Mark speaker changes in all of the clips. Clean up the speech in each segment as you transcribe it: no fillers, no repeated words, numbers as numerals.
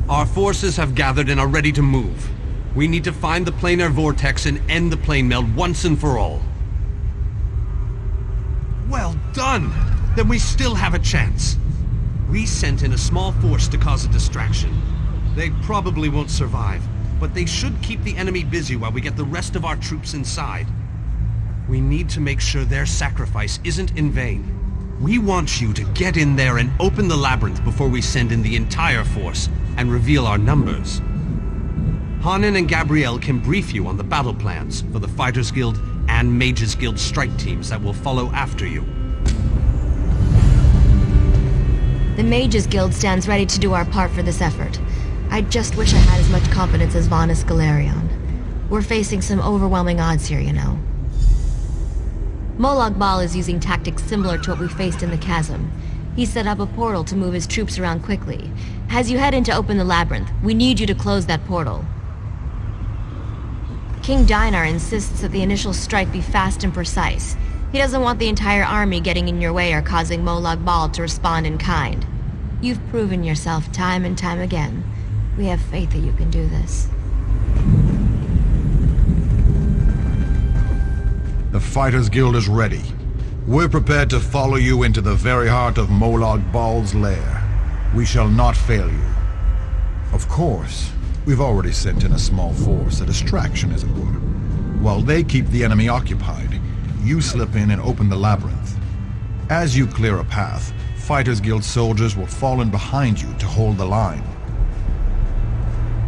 Speaker 1: Our forces have gathered and are ready to move. We need to find the planar vortex and end the plane meld once and for all. Well done! Then we still have a chance. We sent in a small force to cause a distraction. They probably won't survive, but they should keep the enemy busy while we get the rest of our troops inside. We need to make sure their sacrifice isn't in vain. We want you to get in there and open the labyrinth before we send in the entire force and reveal our numbers. Hanan and Gabrielle can brief you on the battle plans for the Fighters Guild and Mages Guild strike teams that will follow after you.
Speaker 2: The Mages Guild stands ready to do our part for this effort. I just wish I had as much confidence as Vanis Galerion. We're facing some overwhelming odds here, you know. Molag Bal is using tactics similar to what we faced in the chasm. He set up a portal to move his troops around quickly. As you head in to open the labyrinth, we need you to close that portal. King Dinar insists that the initial strike be fast and precise. He doesn't want the entire army getting in your way or causing Molag Bal to respond in kind. You've proven yourself time and time again. We have faith that you can do this.
Speaker 3: The Fighters Guild is ready. We're prepared to follow you into the very heart of Molag Bal's lair. We shall not fail you. Of course, we've already sent in a small force, a distraction as it were. While they keep the enemy occupied, you slip in and open the labyrinth. As you clear a path, Fighters Guild soldiers will fall in behind you to hold the line.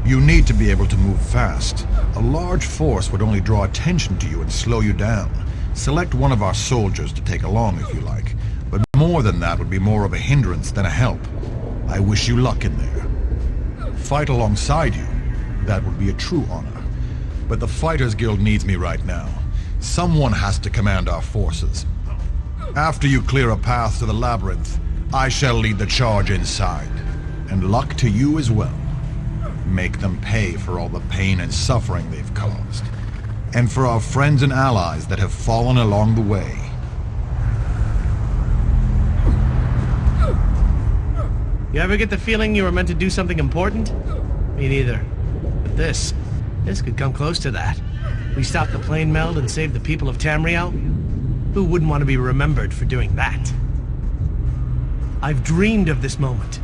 Speaker 3: You need to be able to move fast. A large force would only draw attention to you and slow you down. Select one of our soldiers to take along if you like, but more than that would be more of a hindrance than a help. I wish you luck in there. Fight alongside you, that would be a true honor. But the Fighters Guild needs me right now. Someone has to command our forces. After you clear a path to the labyrinth, I shall lead the charge inside. And luck to you as well. Make them pay for all the pain and suffering they've caused. And for our friends and allies that have fallen along the way.
Speaker 4: You ever get the feeling you were meant to do something important? Me neither. But this could come close to that. We stopped the plane meld and saved the people of Tamriel? Who wouldn't want to be remembered for doing that? I've dreamed of this moment.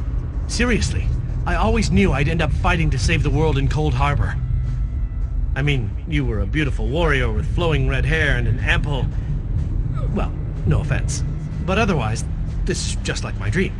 Speaker 4: Seriously. I always knew I'd end up fighting to save the world in Coldharbour. I mean, you were a beautiful warrior with flowing red hair and an ample... Well, no offense. But otherwise, this is just like my dream.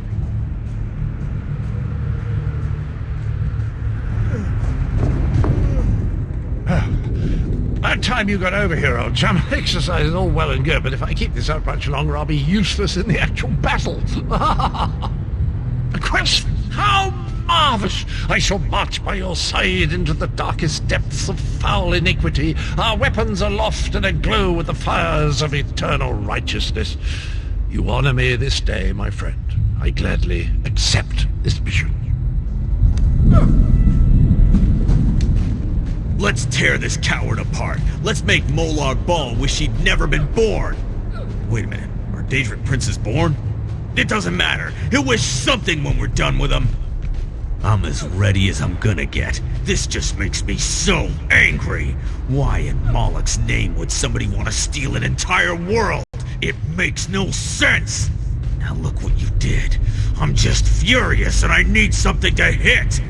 Speaker 5: About time you got over here, old chum. Exercise is all well and good, but if I keep this up much longer, I'll be useless in the actual battle. A quest! How marvellous! I shall march by your side into the darkest depths of foul iniquity, our weapons aloft and aglow with the fires of eternal righteousness. You honor me this day, my friend. I gladly accept this mission.
Speaker 6: Let's tear this coward apart. Let's make Molag Bal wish he'd never been born. Wait a minute, are Daedric princes born? It doesn't matter. He'll wish something when we're done with him. I'm as ready as I'm gonna get. This just makes me so angry. Why in Moloch's name would somebody want to steal an entire world? It makes no sense. Now look what you did. I'm just furious and I need something to hit.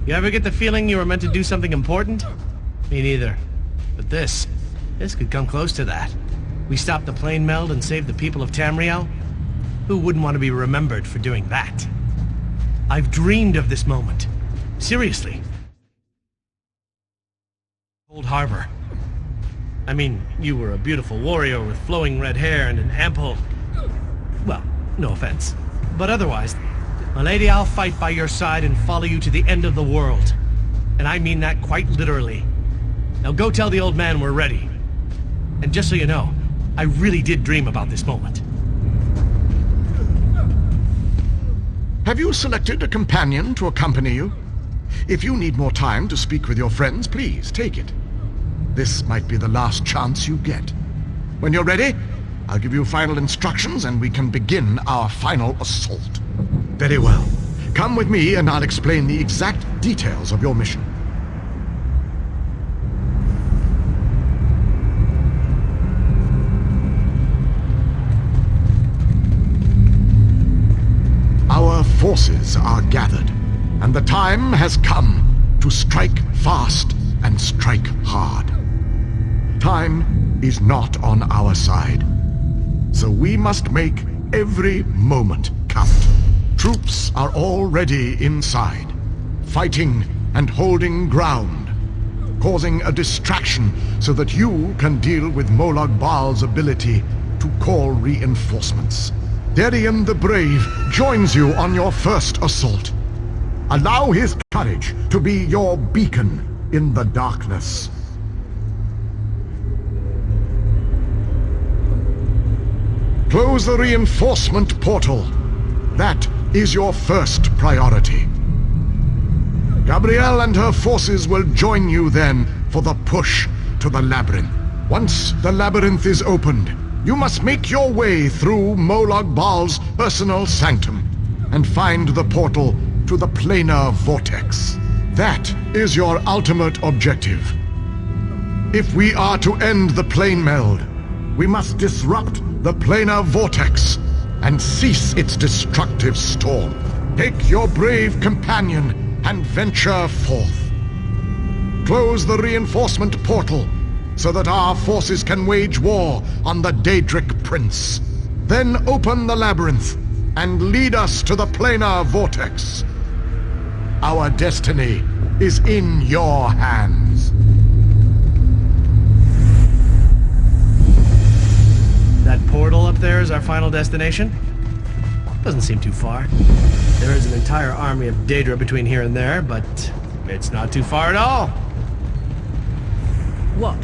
Speaker 4: You ever get the feeling you were meant to do something important? Me neither. But this could come close to that. We stopped the plane meld and saved the people of Tamriel? Who wouldn't want to be remembered for doing that? I've dreamed of this moment. Seriously. Coldharbour. I mean, you were a beautiful warrior with flowing red hair and an ample... Well, no offense. But otherwise... My lady, I'll fight by your side and follow you to the end of the world. And I mean that quite literally. Now go tell the old man we're ready. And just so you know, I really did dream about this moment.
Speaker 5: Have you selected a companion to accompany you? If you need more time to speak with your friends, please take it. This might be the last chance you get. When you're ready,
Speaker 7: I'll give you final instructions and we can begin our final assault. Very well. Come with me and I'll explain the exact details of your mission. Our forces are gathered, and the time has come to strike fast and strike hard. Time is not on our side, so we must make every moment count. Troops are already inside, fighting and holding ground, causing a distraction so that you can deal with Molag Bal's ability to call reinforcements. Darian the Brave joins you on your first assault. Allow his courage to be your beacon in the darkness. Close the reinforcement portal. That is your first priority. Gabrielle and her forces will join you then for the push to the labyrinth. Once the labyrinth is opened, you must make your way through Molag Bal's personal sanctum and find the portal to the planar vortex. That is your ultimate objective. If we are to end the plane meld, we must disrupt the planar vortex and cease its destructive storm. Take your brave companion and venture forth. Close the reinforcement portal so that our forces can wage war on the Daedric Prince. Then open the labyrinth and lead us to the planar vortex. Our destiny is in your hands.
Speaker 4: That portal up there is our final destination? Doesn't seem too far. There is an entire army of Daedra between here and there, but it's not too far at all. What?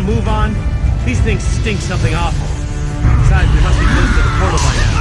Speaker 4: gonna move on? These things stink something awful. Besides, we must be close to the portal by now.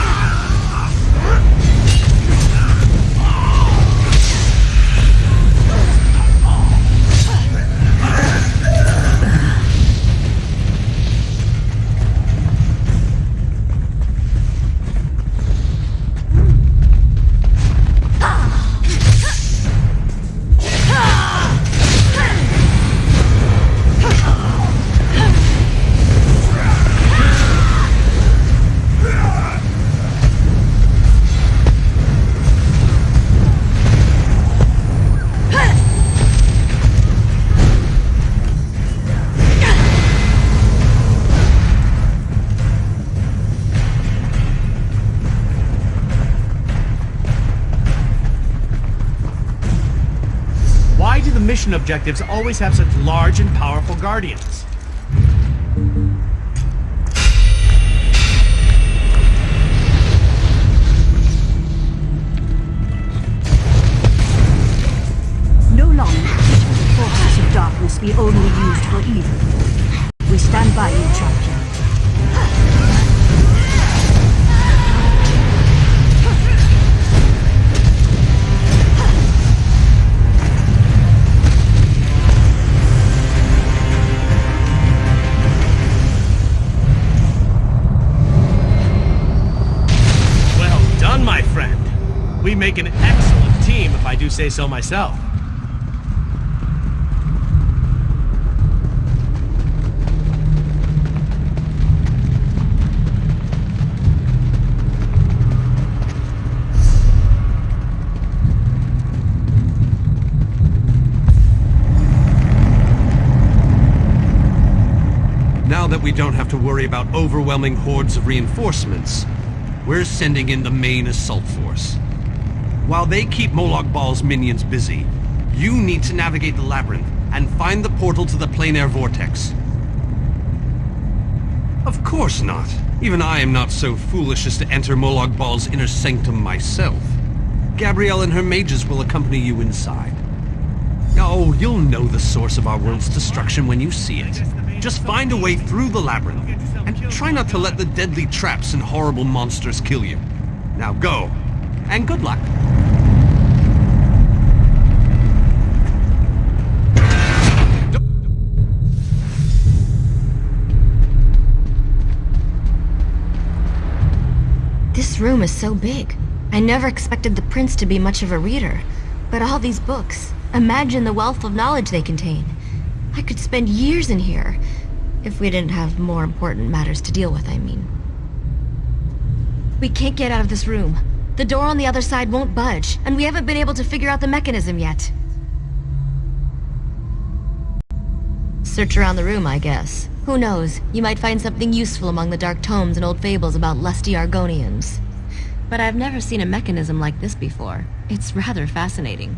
Speaker 4: Why do the mission objectives always have such large and powerful guardians?
Speaker 8: No longer should the forces of darkness be only used for evil. We stand by you, champion. We make an excellent team, if I do say so myself.
Speaker 1: Now that we don't have to worry about overwhelming hordes of reinforcements, we're sending in the main assault force. While they keep Molag Bal's minions busy, you need to navigate the labyrinth and find the portal to the plein air vortex. Of course not. Even I am not so foolish as to enter Molag Bal's inner sanctum myself. Gabrielle and her mages will accompany you inside. Oh, you'll know the source of our world's destruction when you see it. Just find a way through the labyrinth, and try not to let the deadly traps and horrible monsters kill you. Now go, and good luck.
Speaker 2: This room is so big. I never expected the prince to be much of a reader. But all these books, imagine the wealth of knowledge they contain. I could spend years in here, if we didn't have more important matters to deal with, I mean. We can't get out of this room. The door on the other side won't budge, and we haven't been able to figure out the mechanism yet. Search around the room, I guess. Who knows? You might find something useful among the dark tomes and old fables about lusty Argonians. But I've never seen a mechanism like this before. It's rather fascinating.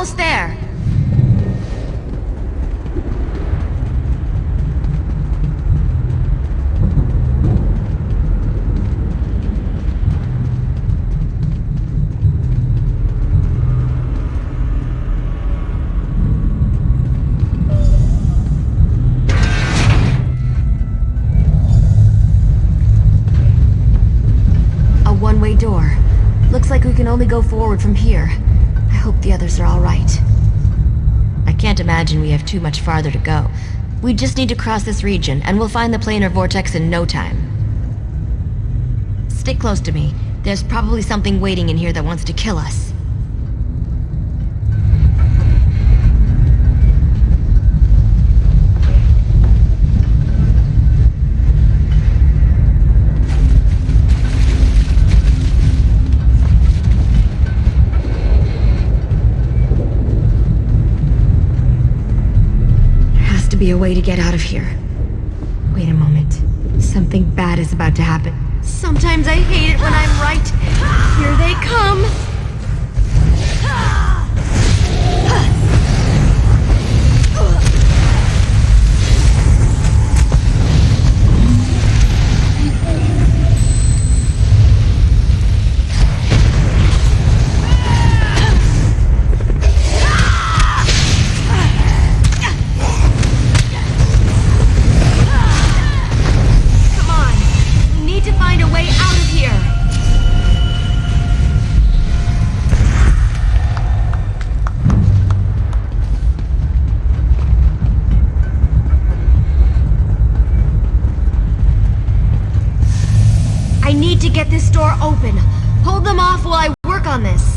Speaker 2: almost there. One-way door. Looks like we can only go forward from here. I hope the others are all right. I can't imagine we have too much farther to go. We just need to cross this region, and we'll find the planar vortex in no time. Stick close to me. There's probably something waiting in here that wants to kill us. Be a way to get out of here. Wait a moment. Something bad is about to happen. Sometimes I hate it when I'm right. Here they come. Get this door open. Hold them off while I work on this.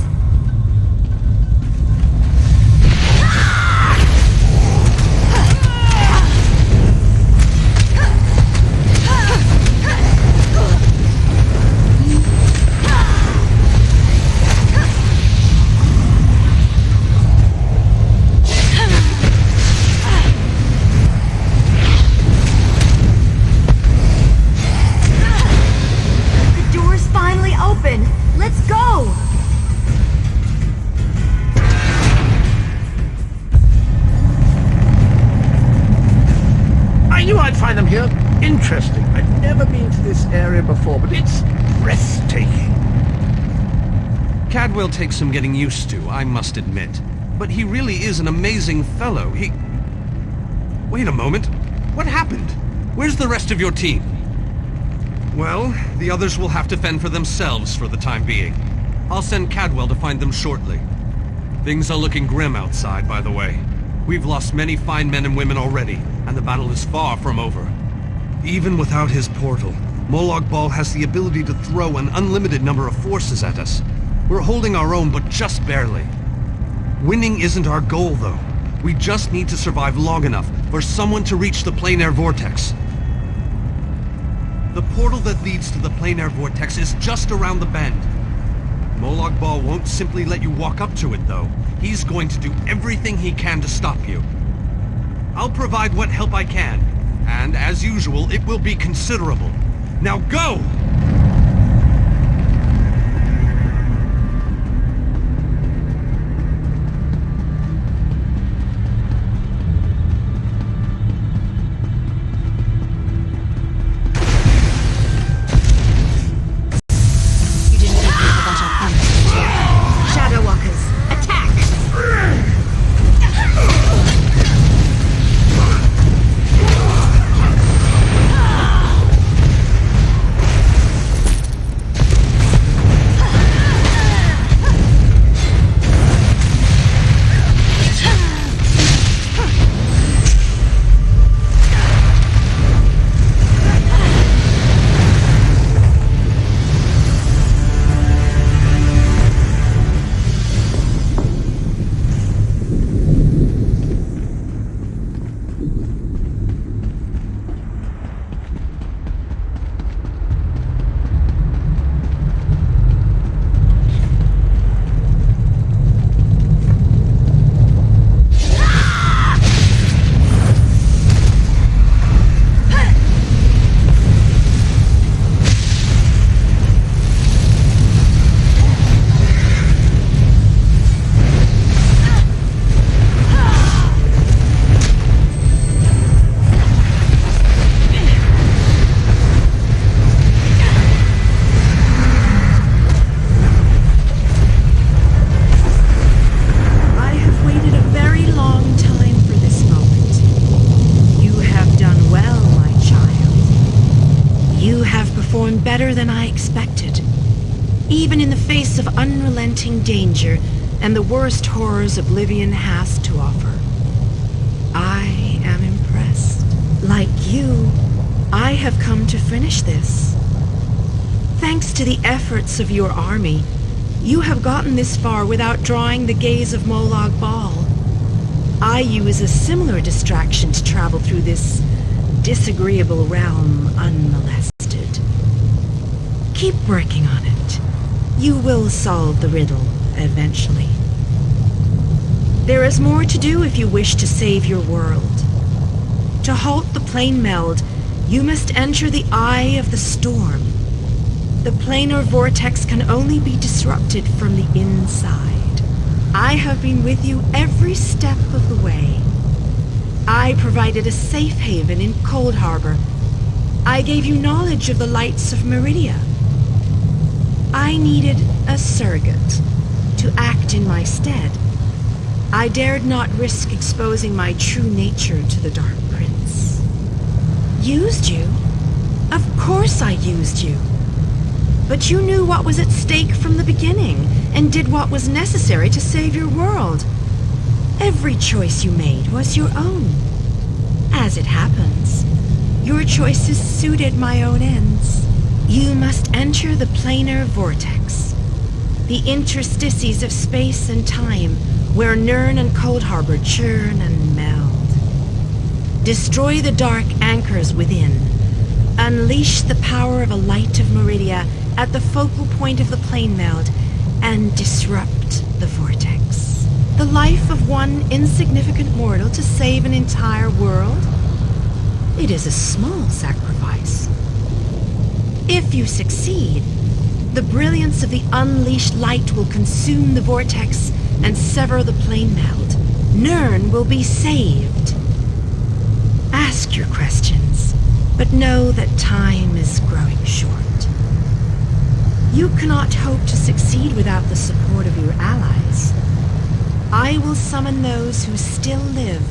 Speaker 5: Find them here interesting. I've never been to this area before, but it's breathtaking.
Speaker 1: Cadwell takes some getting used to, I must admit. But he really is an amazing fellow. Wait a moment. What happened? Where's the rest of your team? Well, the others will have to fend for themselves for the time being. I'll send Cadwell to find them shortly. Things are looking grim outside, by the way. We've lost many fine men and women already, and the battle is far from over. Even without his portal, Molag Bal has the ability to throw an unlimited number of forces at us. We're holding our own, but just barely. Winning isn't our goal, though. We just need to survive long enough for someone to reach the planar vortex. The portal that leads to the planar vortex is just around the bend. Molag Bal won't simply let you walk up to it, though. He's going to do everything he can to stop you. I'll provide what help I can, and as usual, it will be considerable. Now go!
Speaker 9: better than I expected. Even in the face of unrelenting danger and the worst horrors Oblivion has to offer. I am impressed. Like you, I have come to finish this. Thanks to the efforts of your army, you have gotten this far without drawing the gaze of Molag Bal. I use a similar distraction to travel through this disagreeable realm unmolested. Keep working on it. You will solve the riddle eventually. There is more to do if you wish to save your world. To halt the plane meld, you must enter the eye of the storm. The planar vortex can only be disrupted from the inside. I have been with you every step of the way. I provided a safe haven in Coldharbour. I gave you knowledge of the lights of Meridia. I needed a surrogate to act in my stead. I dared not risk exposing my true nature to the Dark Prince. Used you? Of course I used you. But you knew what was at stake from the beginning, and did what was necessary to save your world. Every choice you made was your own. As it happens, your choices suited my own ends. You must enter the planar vortex, the interstices of space and time, where Nirn and Coldharbour churn and meld. Destroy the dark anchors within. Unleash the power of a light of Meridia at the focal point of the plane meld, and disrupt the vortex. The life of one insignificant mortal to save an entire world? It is a small sacrifice. If you succeed, the brilliance of the unleashed light will consume the vortex and sever the plane meld. Nirn will be saved. Ask your questions, but know that time is growing short. You cannot hope to succeed without the support of your allies. I will summon those who still live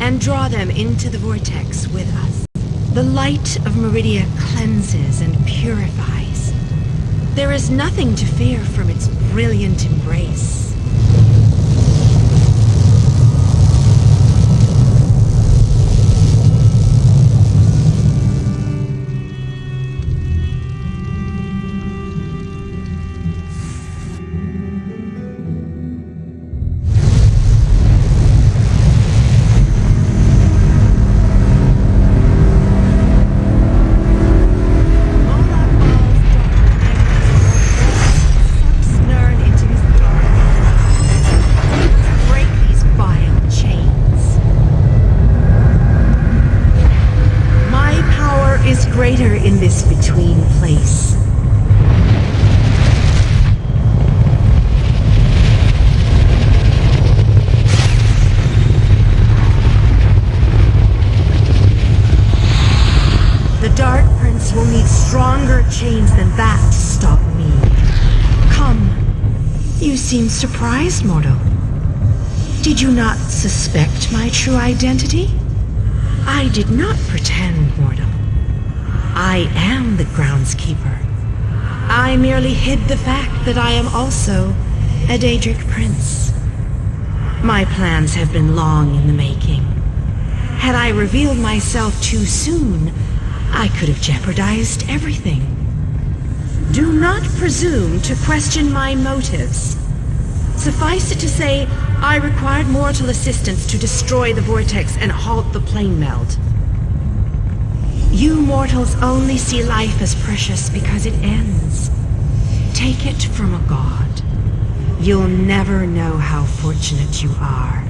Speaker 9: and draw them into the vortex with us. The light of Meridia cleanses and purifies. There is nothing to fear from its brilliant embrace. Greater in this between place. The Dark Prince will need stronger chains than that to stop me. Come. You seem surprised, mortal. Did you not suspect my true identity? I did not pretend, mortal. I am the groundskeeper. I merely hid the fact that I am also a Daedric prince. My plans have been long in the making. Had I revealed myself too soon, I could have jeopardized everything. Do not presume to question my motives. Suffice it to say, I required mortal assistance to destroy the vortex and halt the plane meld. You mortals only see life as precious because it ends. Take it from a god. You'll never know how fortunate you are.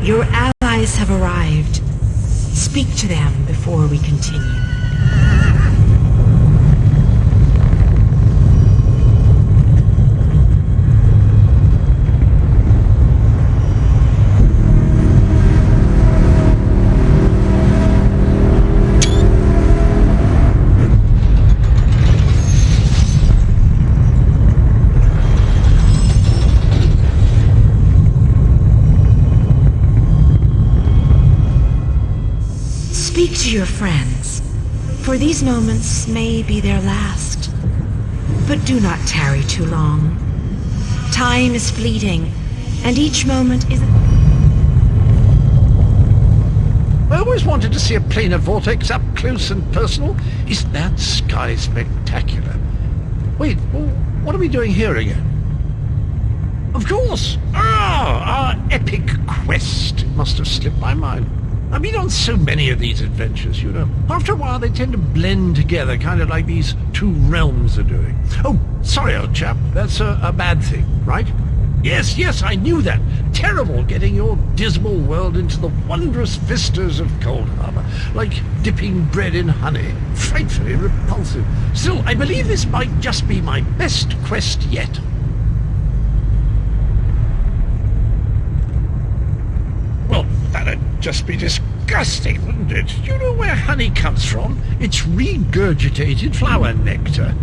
Speaker 9: Your allies have arrived. Speak to them before we continue. Speak to your friends. For these moments may be their last. But do not tarry too long. Time is fleeting, and each moment is...
Speaker 5: I always wanted to see a planar vortex up close and personal. Isn't that sky spectacular? Wait, what are we doing here again? Of course! Our epic quest. It must have slipped my mind. I've been on so many of these adventures, you know. After a while, they tend to blend together, kind of like these two realms are doing. Oh, sorry, old chap. That's a bad thing, right? Yes, I knew that. Terrible getting your dismal world into the wondrous vistas of Coldharbour, like dipping bread in honey. Frightfully repulsive. Still, I believe this might just be my best quest yet. Well, that'd just be disgusting, wouldn't it? Do you know where honey comes from? It's regurgitated flower nectar.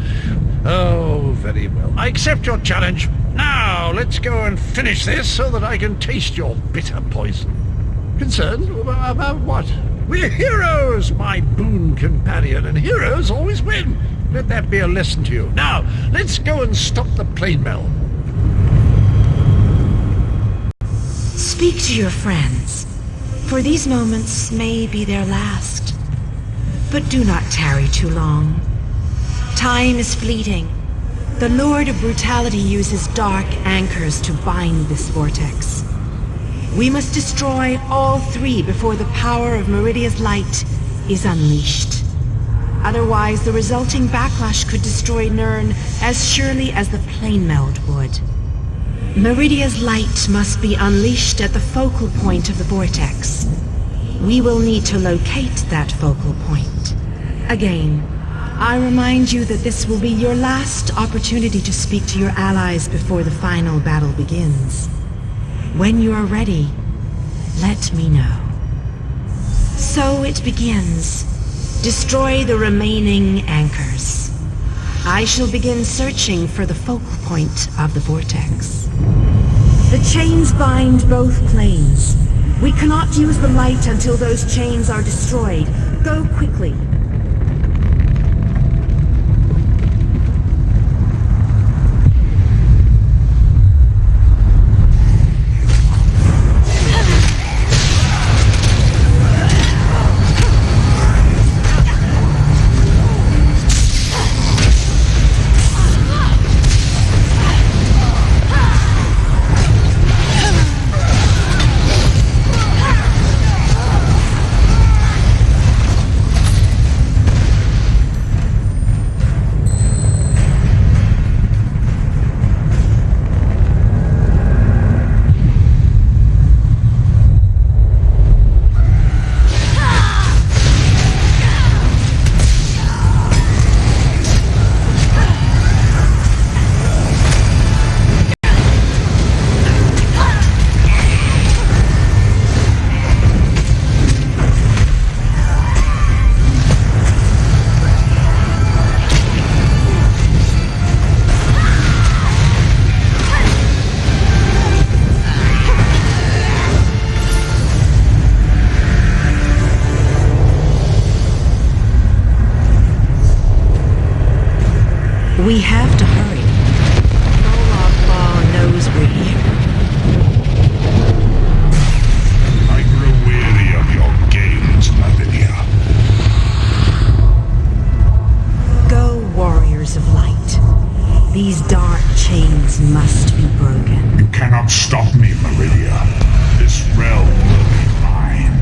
Speaker 5: Oh, very well. I accept your challenge. Now, let's go and finish this so that I can taste your bitter poison. Concerned about what? We're heroes, my boon companion, and heroes always win. Let that be a lesson to you. Now, let's go and stop the plane meld.
Speaker 9: Speak to your friends, for these moments may be their last. But do not tarry too long. Time is fleeting. The Lord of Brutality uses dark anchors to bind this vortex. We must destroy all three before the power of Meridia's light is unleashed. Otherwise, the resulting backlash could destroy Nirn as surely as the plane meld would. Meridia's light must be unleashed at the focal point of the vortex. We will need to locate that focal point. Again, I remind you that this will be your last opportunity to speak to your allies before the final battle begins. When you are ready, let me know. So it begins. Destroy the remaining anchors. I shall begin searching for the focal point of the vortex. The chains bind both planes. We cannot use the light until those chains are destroyed. Go quickly. We have to hurry. Molag knows we're here.
Speaker 7: I grow weary of your games, Lavinia.
Speaker 9: Go, warriors of light. These dark chains must be broken.
Speaker 7: You cannot stop me, Meridia. This realm will be mine.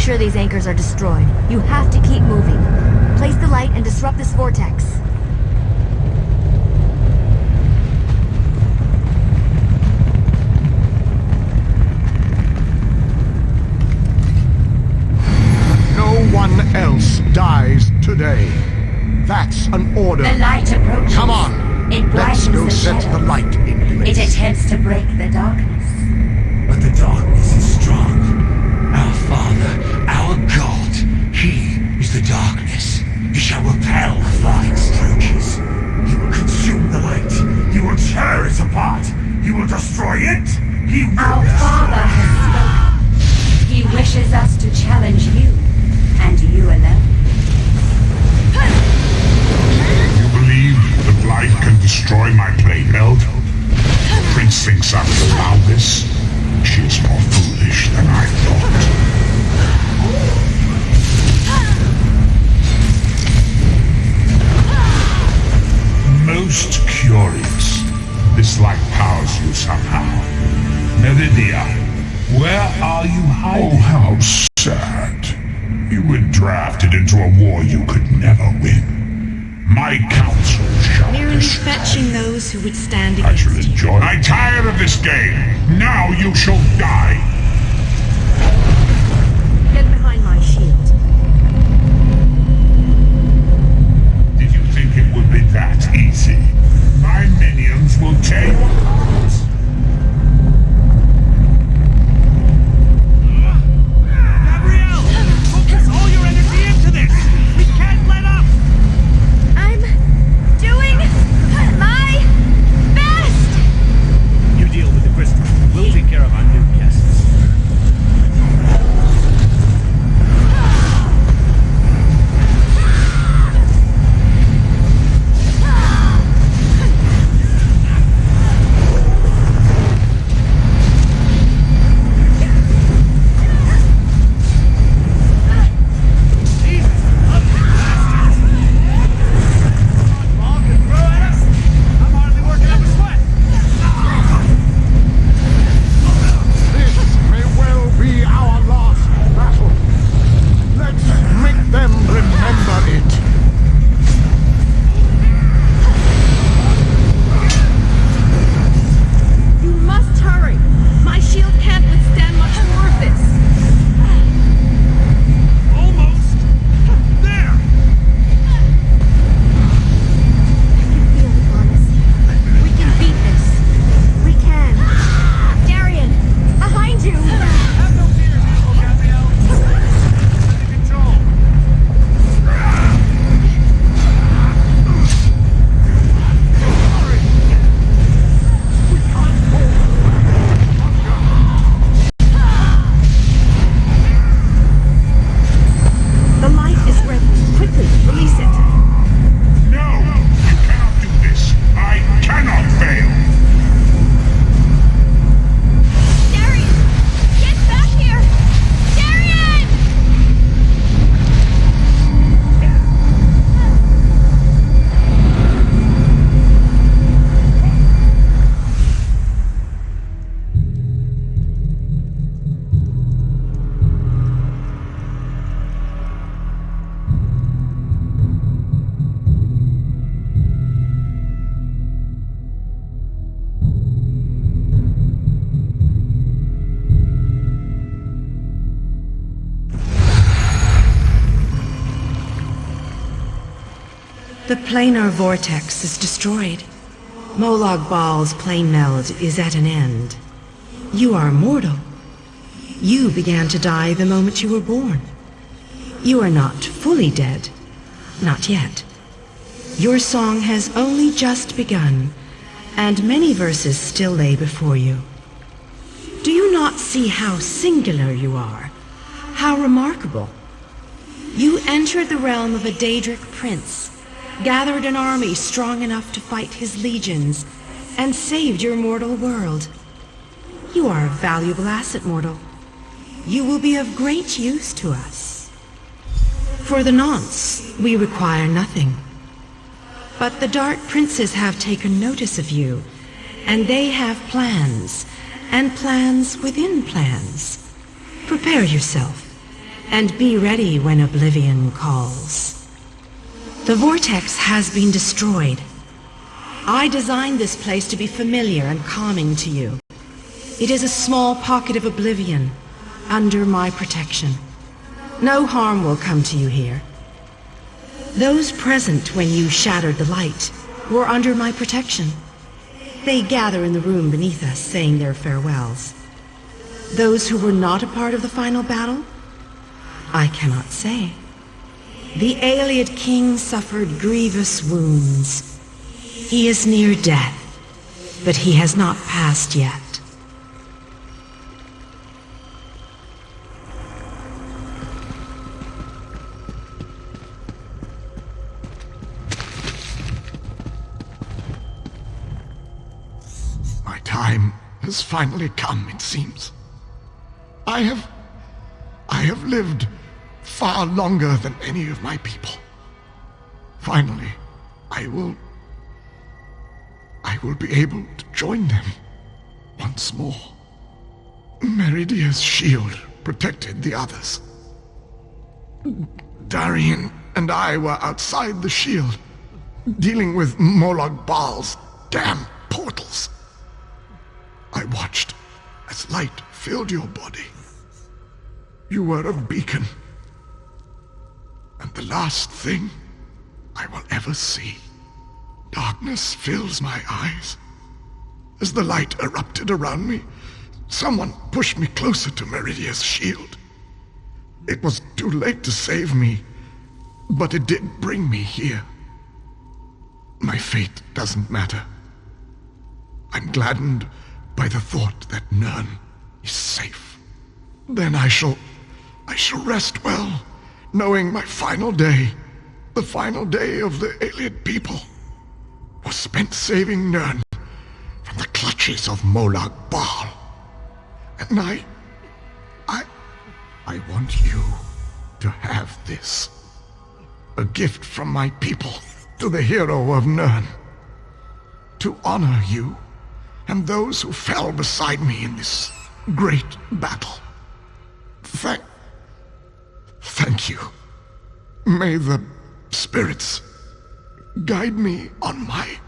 Speaker 2: sure these anchors are destroyed. You have to keep moving. Place the light and disrupt this vortex.
Speaker 7: No one else dies today. That's an order.
Speaker 10: The light approaches.
Speaker 7: Come on.
Speaker 10: It
Speaker 7: Let's
Speaker 10: brightens
Speaker 7: go
Speaker 10: the
Speaker 7: set
Speaker 10: shadow.
Speaker 7: the light in place.
Speaker 10: It attempts to break the darkness.
Speaker 11: But the darkness is strong. Our Father, our God, He is the darkness. He shall repel flying strokes. He will consume the light. He will tear it apart. He will destroy it. He will...
Speaker 10: Our Father has spoken. He wishes us to challenge you, and you alone.
Speaker 12: You believe that light can destroy my plane meld? The Prince thinks I will allow this. She is more foolish than I thought. Most curious. This light powers you somehow. Meridia, where are you hiding? Oh, how sad. You were drafted into a war you could never win. My counsel shall
Speaker 9: Merely
Speaker 12: destroy.
Speaker 9: fetching those who would stand
Speaker 12: I
Speaker 9: against
Speaker 12: shall
Speaker 9: you.
Speaker 12: enjoy. I'm tired of this game. Now you shall die.
Speaker 8: Get behind my shield.
Speaker 12: Did you think it would be that easy? My minions will tear you apart.
Speaker 4: Gabrielle! Focus all your energy into this! We can't let up!
Speaker 2: I'm doing my best!
Speaker 4: You deal with the crystal. We'll take care of our new guests.
Speaker 7: This may well be our last battle. Let's make them remember it.
Speaker 8: You must hurry. My shield can't withstand much more of this.
Speaker 4: Almost! There!
Speaker 2: I can feel it, Honest. We can beat this. We can. Darian, behind you!
Speaker 4: Have no fears, Uncle Gabrielle. Under control.
Speaker 8: The light is ready. Quickly, release it.
Speaker 12: No! You cannot do this. I cannot fail.
Speaker 2: Darian! Get back here! Darian!
Speaker 9: The planar vortex is destroyed. Molag Bal's plane meld is at an end. You are mortal. You began to die the moment you were born. You are not fully dead. Not yet. Your song has only just begun, and many verses still lay before you. Do you not see how singular you are? How remarkable? You entered the realm of a Daedric prince, gathered an army strong enough to fight his legions, and saved your mortal world. You are a valuable asset, mortal. You will be of great use to us. For the nonce, we require nothing. But the Dark Princes have taken notice of you, and they have plans, and plans within plans. Prepare yourself, And be ready when Oblivion calls. The vortex has been destroyed. I designed this place to be familiar and calming to you. It is a small pocket of oblivion, under my protection. No harm will come to you here. Those present when you shattered the light were under my protection. They gather in the room beneath us, saying their farewells. Those who were not a part of the final battle? I cannot say. The Ayleid king suffered grievous wounds. He is near death, but he has not passed yet.
Speaker 7: My time has finally come, it seems. I have lived far longer than any of my people. Finally, I will be able to join them once more. Meridia's shield protected the others. Darian and I were outside the shield, dealing with Molag Bal's damn portals. I watched as light filled your body. You were a beacon, and the last thing I will ever see. Darkness fills my eyes. As the light erupted around me, someone pushed me closer to Meridia's shield. It was too late to save me, but it did bring me here. My fate doesn't matter. I'm gladdened by the thought that Nirn is safe. Then I shall rest well, knowing my final day, the final day of the Ayleid people, was spent saving Nirn from the clutches of Molag Bal. And I want you to have this. A gift from my people to the hero of Nirn. To honor you and those who fell beside me in this great battle. Thank you. May the spirits guide me on my